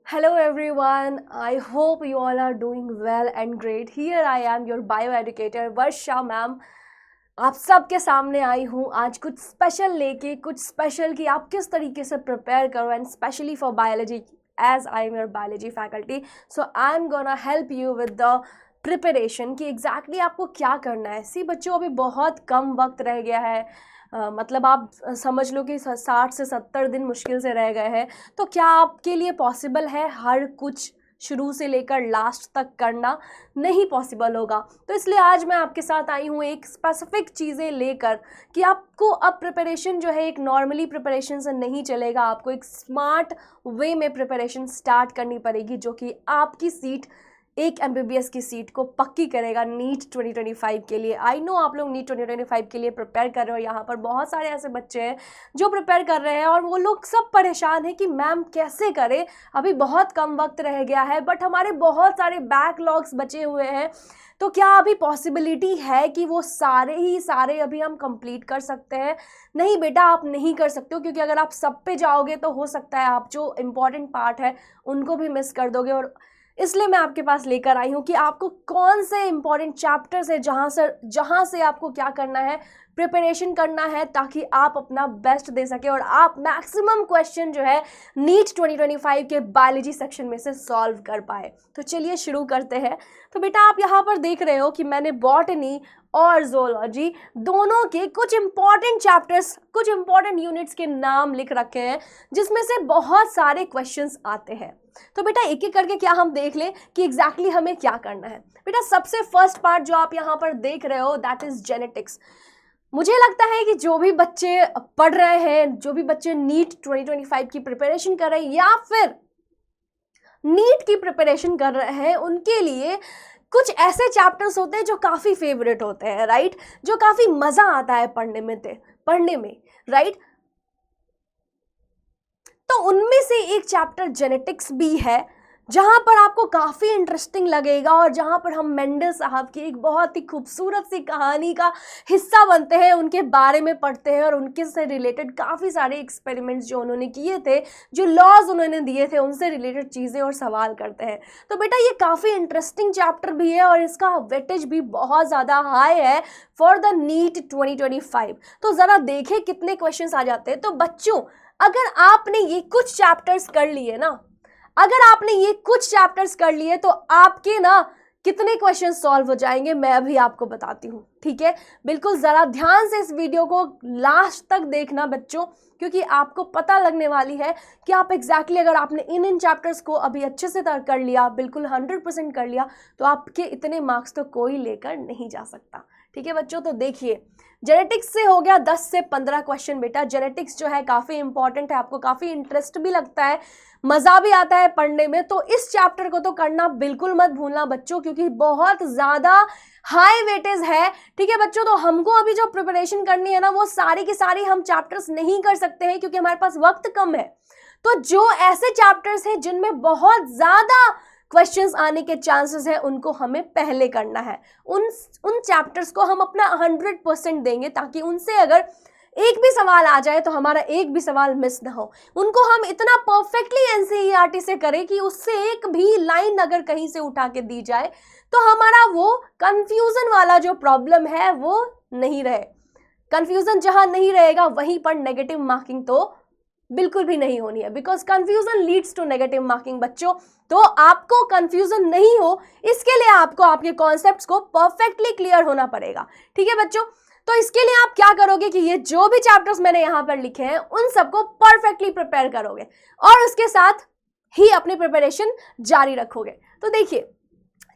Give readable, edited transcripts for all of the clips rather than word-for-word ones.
Hello everyone, I hope you all are doing well and great. Here I am, your bioeducator Varsha ma'am. आप सबके सामने आई हूँ आज कुछ स्पेशल लेके, कुछ स्पेशल कि आप किस तरीके से प्रिपेयर करो and specially for biology as I am your biology faculty. So I am gonna help you with the preparation कि एग्जैक्टली आपको क्या करना है। सी बच्चों, अभी बहुत कम वक्त रह गया है। मतलब आप समझ लो कि 60 से 70 दिन मुश्किल से रह गए हैं। तो क्या आपके लिए पॉसिबल है हर कुछ शुरू से लेकर लास्ट तक करना? नहीं पॉसिबल होगा। तो इसलिए आज मैं आपके साथ आई हूँ एक स्पेसिफिक चीज़ें लेकर कि आपको अब प्रिपरेशन जो है एक नॉर्मली प्रिपरेशन से नहीं चलेगा। आपको एक स्मार्ट वे में प्रिपरेशन स्टार्ट करनी पड़ेगी जो कि आपकी सीट, एक MBBS की सीट को पक्की करेगा नीट 2025 के लिए। आई नो आप लोग नीट 2025 के लिए प्रिपेयर कर रहे हो। यहाँ पर बहुत सारे ऐसे बच्चे हैं जो प्रिपेयर कर रहे हैं और वो लोग सब परेशान हैं कि मैम कैसे करें, अभी बहुत कम वक्त रह गया है बट हमारे बहुत सारे बैकलॉग्स बचे हुए हैं। तो क्या अभी पॉसिबिलिटी है कि वो सारे अभी हम कंप्लीट कर सकते हैं? नहीं बेटा, आप नहीं कर सकते हो, क्योंकि अगर आप सब पे जाओगे तो हो सकता है आप जो इम्पॉर्टेंट पार्ट है उनको भी मिस कर दोगे। और इसलिए मैं आपके पास लेकर आई हूँ कि आपको कौन से इंपॉर्टेंट चैप्टर्स है जहाँ से आपको क्या करना है, प्रिपरेशन करना है, ताकि आप अपना बेस्ट दे सके और आप मैक्सिमम क्वेश्चन जो है नीट 2025 के बायोलॉजी सेक्शन में से सॉल्व कर पाए। तो चलिए शुरू करते हैं। तो बेटा आप यहाँ पर देख रहे हो कि मैंने बॉटनी और जोलॉजी दोनों के कुछ इंपॉर्टेंट चैप्टर्स, कुछ इंपॉर्टेंट यूनिट्स के नाम लिख रखे हैं जिसमें से बहुत सारे क्वेश्चंस आते हैं। तो बेटा एक एक करके क्या हम देख लें कि एग्जैक्टली हमें क्या करना है। बेटा सबसे फर्स्ट पार्ट जो आप यहाँ पर देख रहे हो दैट इज जेनेटिक्स। मुझे लगता है कि जो भी बच्चे पढ़ रहे हैं, जो भी बच्चे नीट 2025 की प्रिपरेशन कर रहे हैं या फिर नीट की प्रिपरेशन कर रहे हैं, उनके लिए कुछ ऐसे चैप्टर्स होते हैं जो काफ़ी फेवरेट होते हैं, राइट, जो काफ़ी मज़ा आता है पढ़ने में, राइट। तो उनमें से एक चैप्टर जेनेटिक्स भी है जहाँ पर आपको काफ़ी इंटरेस्टिंग लगेगा और जहाँ पर हम मेंडल साहब की एक बहुत ही खूबसूरत सी कहानी का हिस्सा बनते हैं, उनके बारे में पढ़ते हैं और उनके से रिलेटेड काफ़ी सारे एक्सपेरिमेंट्स जो उन्होंने किए थे, जो लॉज उन्होंने दिए थे, उनसे रिलेटेड चीज़ें और सवाल करते हैं। तो बेटा ये काफ़ी इंटरेस्टिंग चैप्टर भी है और इसका वेटेज भी बहुत ज़्यादा हाई है फॉर द नीट 2025। तो ज़रा देखें कितने क्वेश्चन आ जाते हैं। तो बच्चों अगर आपने ये कुछ चैप्टर्स कर लिए तो आपके ना कितने क्वेश्चन सॉल्व हो जाएंगे मैं अभी आपको बताती हूँ, ठीक है। बिल्कुल जरा ध्यान से इस वीडियो को लास्ट तक देखना बच्चों, क्योंकि आपको पता लगने वाली है कि आप एग्जैक्टली अगर आपने इन चैप्टर्स को अभी अच्छे से कर लिया, बिल्कुल 100% कर लिया, तो आपके इतने मार्क्स तो कोई लेकर नहीं जा सकता, ठीक है बच्चों। तो देखिए जेनेटिक्स से हो गया 10 से 15 क्वेश्चन। बेटा जेनेटिक्स जो है काफ़ी इंपॉर्टेंट है, आपको काफ़ी इंटरेस्ट भी लगता है, मज़ा भी आता है पढ़ने में, तो इस चैप्टर को तो करना बिल्कुल मत भूलना बच्चों, क्योंकि बहुत ज़्यादा हाई वेटेज है, ठीक है बच्चों। तो हमको अभी जो प्रिपरेशन करनी है ना, वो सारी की सारी हम चैप्टर्स नहीं कर सकते हैं क्योंकि हमारे पास वक्त कम है। तो जो ऐसे चैप्टर्स हैं जिनमें बहुत ज़्यादा क्वेश्चंस आने के चांसेस है, उनको हमें पहले करना है। उन चैप्टर्स को हम अपना 100% देंगे ताकि उनसे अगर एक भी सवाल आ जाए तो हमारा एक भी सवाल मिस ना हो। उनको हम इतना परफेक्टली NCERT से करें कि उससे एक भी लाइन अगर कहीं से उठा के दी जाए तो हमारा वो कंफ्यूजन वाला जो प्रॉब्लम है वो नहीं रहे। कंफ्यूजन जहां नहीं रहेगा वहीं पर नेगेटिव मार्किंग तो बिल्कुल भी नहीं होनी है, because confusion leads to negative marking बच्चों। तो आपको कंफ्यूजन नहीं हो, इसके लिए आपको आपके कॉन्सेप्ट्स को परफेक्टली क्लियर होना पड़ेगा, ठीक है बच्चों। तो इसके लिए आप क्या करोगे कि ये जो भी चैप्टर्स मैंने यहाँ पर लिखे हैं उन सबको परफेक्टली प्रिपेयर करोगे और उसके साथ ही अपनी प्रिपरेशन जारी रखोगे। तो देखिए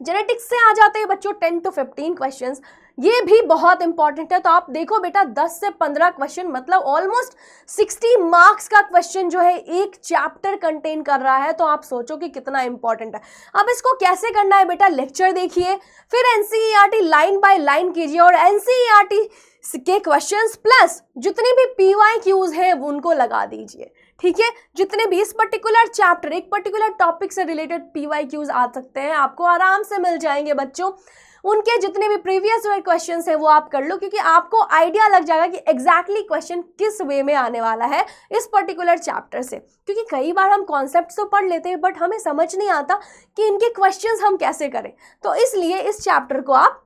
जेनेटिक्स से आ जाते हैं बच्चों 10 to 15 क्वेश्चंस, ये भी बहुत इंपॉर्टेंट है। तो आप देखो बेटा 10 से 15 क्वेश्चन मतलब ऑलमोस्ट 60 मार्क्स का क्वेश्चन जो है एक चैप्टर कंटेन कर रहा है। तो आप सोचो कि कितना इंपॉर्टेंट है। अब इसको कैसे करना है बेटा, लेक्चर देखिए, फिर NCERT लाइन बाय लाइन कीजिए और NCERT के क्वेश्चंस प्लस जितने भी PYQs हैं उनको लगा दीजिए, ठीक है, जितने भी इस पर्टिकुलर चैप्टर, एक पर्टिकुलर टॉपिक से रिलेटेड PYQs आ सकते हैं, आपको आराम से मिल जाएंगे बच्चों। उनके जितने भी प्रीवियस ईयर क्वेश्चंस हैं वो आप कर लो, क्योंकि आपको आइडिया लग जाएगा कि एग्जैक्टली क्वेश्चन किस वे में आने वाला है इस पर्टिकुलर चैप्टर से। क्योंकि कई बार हम कॉन्सेप्ट्स तो पढ़ लेते हैं बट हमें समझ नहीं आता कि इनके क्वेश्चंस हम कैसे करें। तो इसलिए इस चैप्टर को आप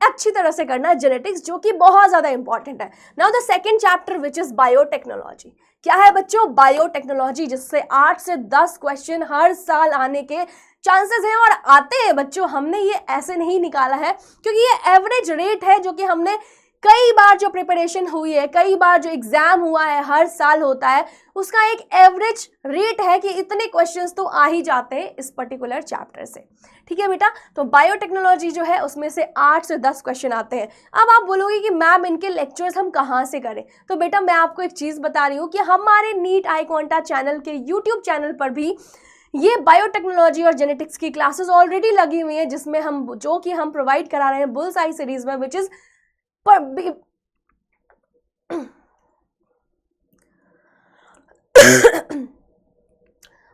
अच्छी तरह से करना है, जेनेटिक्स, जो कि बहुत ज़्यादा इंपॉर्टेंट है। Now the second chapter which is biotechnology. क्या है बच्चों? बायोटेक्नोलॉजी, जिससे 8 से 10 क्वेश्चन हर साल आने के चांसेस हैं और आते हैं बच्चों। हमने ये ऐसे नहीं निकाला है, क्योंकि ये एवरेज रेट है जो कि हमने कई बार जो प्रिपरेशन हुई है, कई बार जो एग्जाम हुआ है, हर साल होता है, उसका एक एवरेज रेट है कि इतने क्वेश्चंस तो आ ही जाते हैं इस पर्टिकुलर चैप्टर से। ठीक है बेटा, तो बायोटेक्नोलॉजी जो है उसमें से 8 से 10 क्वेश्चन आते हैं। अब आप बोलोगे कि मैम इनके लेक्चर्स हम कहाँ से करें? तो बेटा मैं आपको एक चीज़ बता रही हूँ कि हमारे नीट आई क्वांटा चैनल के यूट्यूब चैनल पर भी ये बायोटेक्नोलॉजी और जेनेटिक्स की क्लासेस ऑलरेडी लगी हुई हैं, जिसमें हम जो कि हम प्रोवाइड करा रहे हैं बुल्स आई सीरीज में, which is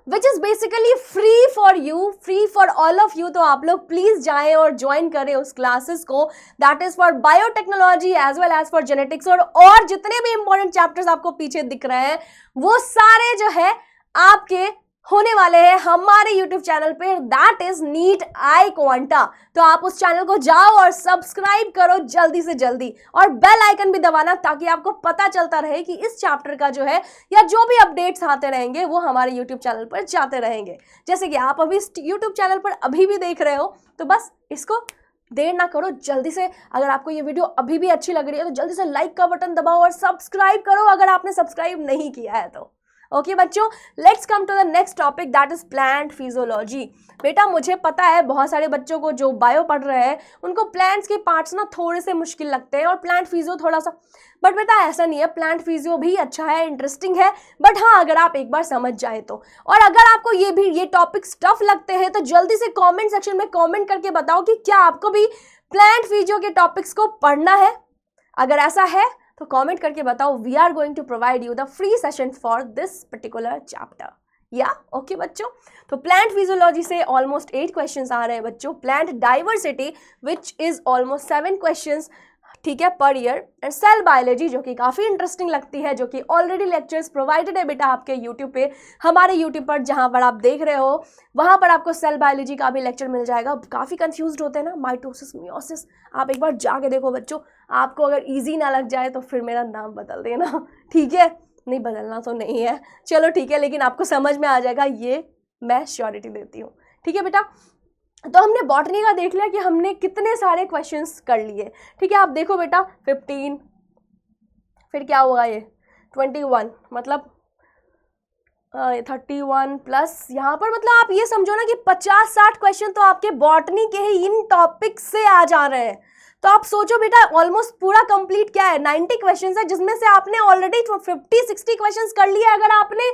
which is basically free for you, free for all of you. तो आप लोग प्लीज जाएं और ज्वाइन करें उस क्लासेस को, that is for biotechnology as well as for genetics. और जितने भी इंपॉर्टेंट चैप्टर्स आपको पीछे दिख रहे हैं वो सारे जो है आपके होने वाले हैं हमारे YouTube चैनल पे, that is NEET I quanta. तो आप उस चैनल को जाओ और सब्सक्राइब करो जल्दी से जल्दी, और बेल आइकन भी दबाना, ताकि आपको पता चलता रहे कि इस चैप्टर का जो है या जो भी अपडेट्स आते रहेंगे वो हमारे YouTube चैनल पर जाते रहेंगे। जैसे कि आप अभी YouTube चैनल पर अभी भी देख रहे हो, तो बस इसको देर ना करो, जल्दी से, अगर आपको ये वीडियो अभी भी अच्छी लग रही है तो जल्दी से लाइक का बटन दबाओ और सब्सक्राइब करो अगर आपने सब्सक्राइब नहीं किया है तो। ओके बच्चों, let's come to the next topic, that is plant physiology. बेटा मुझे पता है बहुत सारे बच्चों को जो बायो पढ़ रहे हैं उनको प्लांट्स के पार्ट्स ना थोड़े से मुश्किल लगते हैं और प्लांट फिजियो थोड़ा सा, बट बेटा ऐसा नहीं है, प्लांट फिजियो भी अच्छा है, इंटरेस्टिंग है, बट हाँ अगर आप एक बार समझ जाए तो। और अगर आपको ये टॉपिक्स टफ लगते हैं तो जल्दी से कॉमेंट सेक्शन में कॉमेंट करके बताओ कि क्या आपको भी प्लांट फिजियो के टॉपिक्स को पढ़ना है। अगर ऐसा है तो कमेंट करके बताओ, we are going to provide you the free session for this particular chapter. या ओके बच्चों, तो प्लांट फिजियोलॉजी से ऑलमोस्ट 8 क्वेश्चंस आ रहे हैं बच्चों। Plant diversity which is almost 7 questions, ठीक है, per year. And cell biology जो कि काफ़ी इंटरेस्टिंग लगती है, जो कि ऑलरेडी लेक्चर्स प्रोवाइडेड है बेटा आपके यूट्यूब पे, हमारे यूट्यूब पर जहाँ पर आप देख रहे हो वहाँ पर आपको सेल बायोलॉजी का भी लेक्चर मिल जाएगा। काफ़ी कंफ्यूज्ड होते हैं ना, माइटोसिस मियोसिस, आप एक बार जाके देखो बच्चों। आपको अगर ईजी ना लग जाए तो फिर मेरा नाम बदल देना, ठीक है? नहीं बदलना तो नहीं है, चलो ठीक है, लेकिन आपको समझ में आ जाएगा, ये मैं श्योरिटी देती हूँ। ठीक है बेटा, तो हमने बॉटनी का देख लिया कि हमने कितने सारे क्वेश्चंस कर लिए। ठीक है, आप देखो बेटा 15, फिर क्या होगा ये 21, मतलब 31 प्लस यहाँ पर, मतलब आप ये समझो ना कि 50-60 क्वेश्चन तो आपके बॉटनी के ही इन टॉपिक से आ जा रहे हैं। तो आप सोचो बेटा ऑलमोस्ट पूरा कंप्लीट क्या है, 90 क्वेश्चंस है, जिसमें से आपने ऑलरेडी 50-60 क्वेश्चंस कर लिया। अगर आपने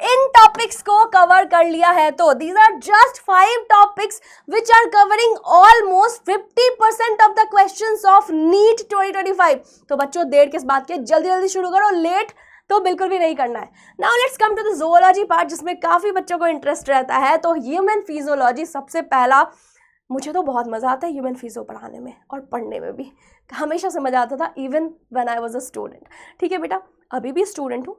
इन टॉपिक्स को कवर कर लिया है तो these are just 5 topics which are covering almost 50% of the questions of NEET 2025। तो बच्चों देर किस बात के, जल्दी जल्दी शुरू करो, लेट तो बिल्कुल भी नहीं करना है। Now let's come to the zoology part, जिसमें काफ़ी बच्चों को इंटरेस्ट रहता है। तो ह्यूमन फिजियोलॉजी सबसे पहला, मुझे तो बहुत मज़ा आता है ह्यूमन फिजियो पढ़ाने में और पढ़ने में भी, हमेशा से मज़ा आता था, even when I was a student. ठीक है बेटा, अभी भी स्टूडेंट हूँ,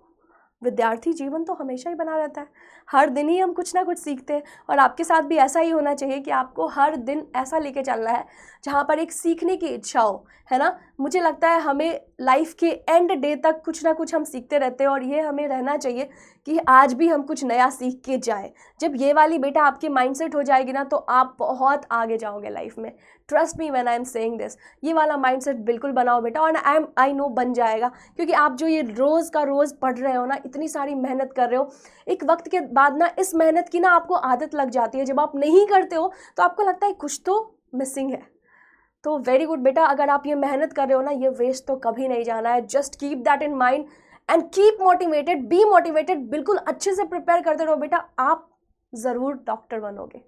विद्यार्थी जीवन तो हमेशा ही बना रहता है, हर दिन ही हम कुछ ना कुछ सीखते हैं। और आपके साथ भी ऐसा ही होना चाहिए कि आपको हर दिन ऐसा लेके चलना है जहाँ पर एक सीखने की इच्छा हो, है ना? मुझे लगता है हमें लाइफ के एंड डे तक कुछ ना कुछ हम सीखते रहते हैं, और ये हमें रहना चाहिए कि आज भी हम कुछ नया सीख के जाएं। जब ये वाली बेटा आपकी माइंडसेट हो जाएगी ना, तो आप बहुत आगे जाओगे लाइफ में। Trust me when I am saying this, ये वाला माइंडसेट बिल्कुल बनाओ बेटा, और आई नो बन जाएगा, क्योंकि आप जो ये रोज़ का रोज़ पढ़ रहे हो ना, इतनी सारी मेहनत कर रहे हो, एक वक्त के बाद ना इस मेहनत की ना आपको आदत लग जाती है। जब आप नहीं करते हो तो आपको लगता है कुछ तो मिसिंग है। तो वेरी गुड बेटा, अगर आप ये मेहनत कर रहे हो ना, ये वेस्ट तो कभी नहीं जाना है। Just keep that in mind and keep motivated, be motivated, बिल्कुल अच्छे से प्रिपेयर करते रहो बेटा, आप ज़रूर डॉक्टर बनोगे,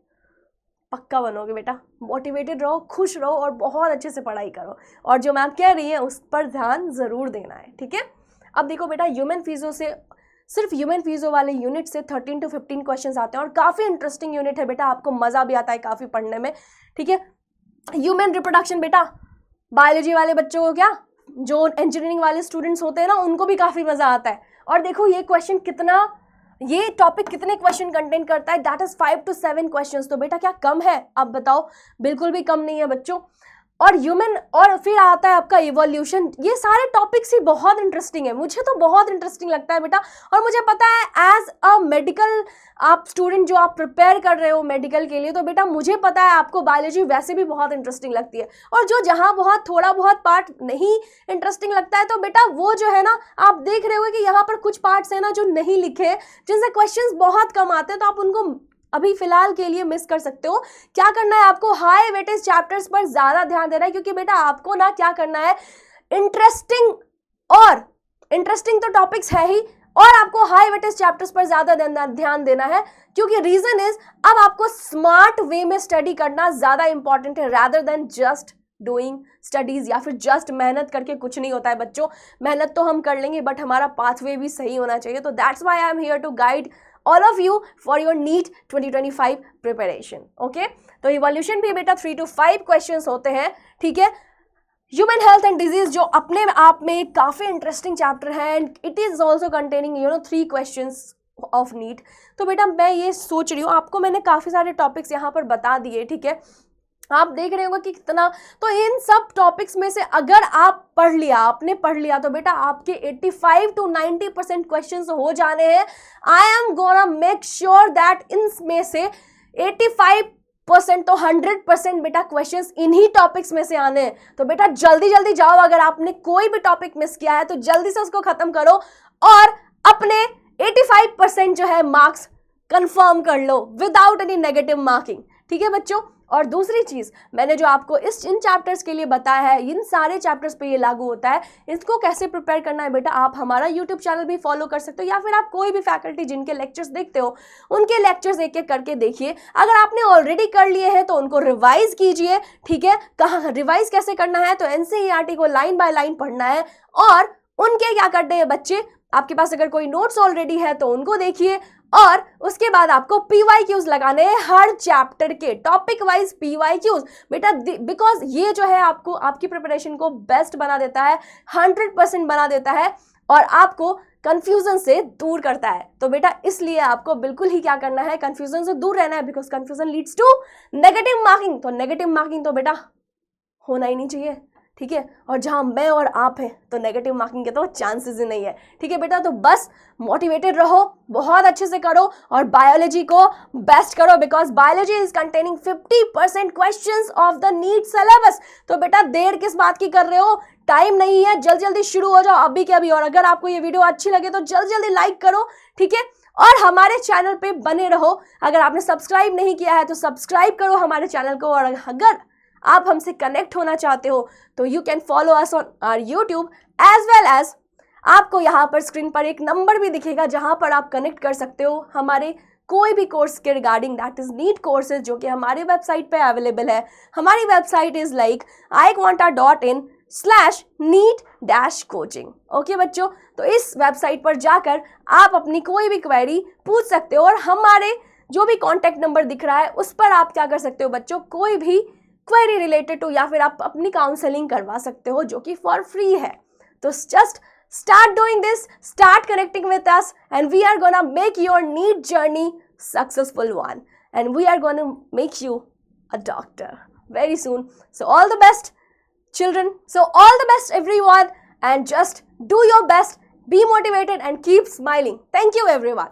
पक्का बनोगे बेटा। मोटिवेटेड रहो, खुश रहो और बहुत अच्छे से पढ़ाई करो, और जो मैम कह रही है उस पर ध्यान ज़रूर देना है। ठीक है, अब देखो बेटा ह्यूमन फिजियो से सिर्फ ह्यूमन फिजियो वाले यूनिट से 13 to 15 क्वेश्चंस आते हैं और काफ़ी इंटरेस्टिंग यूनिट है बेटा, आपको मज़ा भी आता है काफ़ी पढ़ने में, ठीक है। ह्यूमन रिप्रोडक्शन बेटा बायोलॉजी वाले बच्चों को, क्या जो इंजीनियरिंग वाले स्टूडेंट्स होते हैं ना, उनको भी काफ़ी मज़ा आता है। और देखो ये क्वेश्चन कितना, ये टॉपिक कितने क्वेश्चन कंटेन करता है, दैट इज 5 to 7 क्वेश्चंस। तो बेटा क्या कम है? आप बताओ, बिल्कुल भी कम नहीं है बच्चों। और ह्यूमन, और फिर आता है आपका इवोल्यूशन। ये सारे टॉपिक्स ही बहुत इंटरेस्टिंग है, मुझे तो बहुत इंटरेस्टिंग लगता है बेटा। और मुझे पता है एज अ मेडिकल आप स्टूडेंट जो आप प्रिपेयर कर रहे हो मेडिकल के लिए, तो बेटा मुझे पता है आपको बायोलॉजी वैसे भी बहुत इंटरेस्टिंग लगती है। और जो जहाँ बहुत थोड़ा बहुत पार्ट नहीं इंटरेस्टिंग लगता है, तो बेटा वो जो है ना, आप देख रहे हो कि यहाँ पर कुछ पार्ट्स है ना जो नहीं लिखे, जिनसे क्वेश्चंस बहुत कम आते हैं, तो आप उनको अभी फिलहाल के लिए मिस कर सकते हो। क्या करना है आपको? हाई वेटेज चैप्टर्स पर ज्यादा ध्यान देना है, क्योंकि बेटा आपको ना क्या करना है, इंटरेस्टिंग तो टॉपिक्स है ही, और आपको हाई वेटेज चैप्टर्स पर ज्यादा ध्यान देना है, क्योंकि रीजन इज अब आपको स्मार्ट वे में स्टडी करना ज्यादा इंपॉर्टेंट है, rather than just doing studies, या फिर जस्ट मेहनत करके कुछ नहीं होता है बच्चों। मेहनत तो हम कर लेंगे, बट हमारा पाथवे भी सही होना चाहिए। तो that's why I am here to guide all of you for your NEET 2025 preparation, okay? तो इवोल्यूशन भी बेटा 3 to 5 क्वेश्चंस होते हैं, ठीक है। ह्यूमन हेल्थ एंड डिजीज जो अपने आप में काफ़ी इंटरेस्टिंग चैप्टर है, and it is also containing 3 questions of NEET. तो बेटा मैं ये सोच रही हूँ, आपको मैंने काफ़ी सारे टॉपिक्स यहाँ पर बता दिए, ठीक है। आप देख रहे होंगे कि कितना, तो इन सब टॉपिक्स में से अगर आपने पढ़ लिया तो बेटा आपके 85 to 90% क्वेश्चंस हो जाने हैं। आई am gonna make sure that इनमें से 85% तो 100% बेटा क्वेश्चंस इन्हीं टॉपिक्स में से आने हैं। तो बेटा जल्दी जल्दी जाओ, अगर आपने कोई भी टॉपिक मिस किया है तो जल्दी से उसको खत्म करो और अपने 85% जो है मार्क्स कंफर्म कर लो विदाउट एनी नेगेटिव मार्किंग, ठीक है बच्चों। और दूसरी चीज मैंने जो आपको इन चैप्टर्स के लिए बताया है, इन सारे चैप्टर्स पे ये लागू होता है। इसको कैसे प्रिपेयर करना है बेटा, आप हमारा यूट्यूब चैनल भी फॉलो कर सकते हो, या फिर आप कोई भी फैकल्टी जिनके लेक्चर्स देखते हो उनके लेक्चर्स एक एक करके देखिए। अगर आपने ऑलरेडी कर लिए हैं तो उनको रिवाइज कीजिए, ठीक है। कहाँ रिवाइज कैसे करना है, तो NCERT को लाइन बाय लाइन पढ़ना है, और उनके क्या करते हैं बच्चे, आपके पास अगर कोई नोट्स ऑलरेडी है तो उनको देखिए, और उसके बाद आपको PYQs लगाने हैं हर चैप्टर के, टॉपिक वाइज PYQs बेटा, बिकॉज ये जो है आपको आपकी प्रिपरेशन को बेस्ट बना देता है, 100% बना देता है, और आपको कंफ्यूजन से दूर करता है। तो बेटा इसलिए आपको बिल्कुल ही क्या करना है, कंफ्यूजन से दूर रहना है, because confusion leads to negative marking. तो नेगेटिव मार्किंग तो बेटा होना ही नहीं चाहिए, ठीक है। और जहां मैं और आप हैं तो नेगेटिव मार्किंग के तो चांसेस ही नहीं है, ठीक है बेटा। तो बस मोटिवेटेड रहो, बहुत अच्छे से करो, और बायोलॉजी को बेस्ट करो, because biology is containing 50% questions of the NEET syllabus. तो बेटा देर किस बात की कर रहे हो, टाइम नहीं है, जल्दी जल्दी शुरू हो जाओ अभी के अभी। और अगर आपको ये वीडियो अच्छी लगे तो जल्दी जल्दी लाइक करो, ठीक है। और हमारे चैनल पे बने रहो, अगर आपने सब्सक्राइब नहीं किया है तो सब्सक्राइब करो हमारे चैनल को। और अगर आप हमसे कनेक्ट होना चाहते हो तो you can follow us on our YouTube, as well as आपको यहाँ पर स्क्रीन पर एक नंबर भी दिखेगा जहाँ पर आप कनेक्ट कर सकते हो हमारे कोई भी कोर्स के regarding, that is NEET courses, जो कि हमारी वेबसाइट पे अवेलेबल है। हमारी website is like iquanta.in/neet-coaching, okay बच्चों। तो इस वेबसाइट पर जाकर आप अपनी कोई भी क्वेरी पूछ सकते हो, और हमारे जो भी कॉन्टैक्ट नंबर दिख रहा है उस पर आप क्या कर सकते हो बच्चों, कोई भी क्वेरी रिलेटेड टू, या फिर आप अपनी काउंसलिंग करवा सकते हो, जो कि फॉर फ्री है। तो just start doing this, start connecting with us, and we are gonna make your NEET journey successful one, and we are gonna make you a doctor very soon. So all the best children, so all the best everyone, and just do your best, be motivated and keep smiling. Thank you everyone.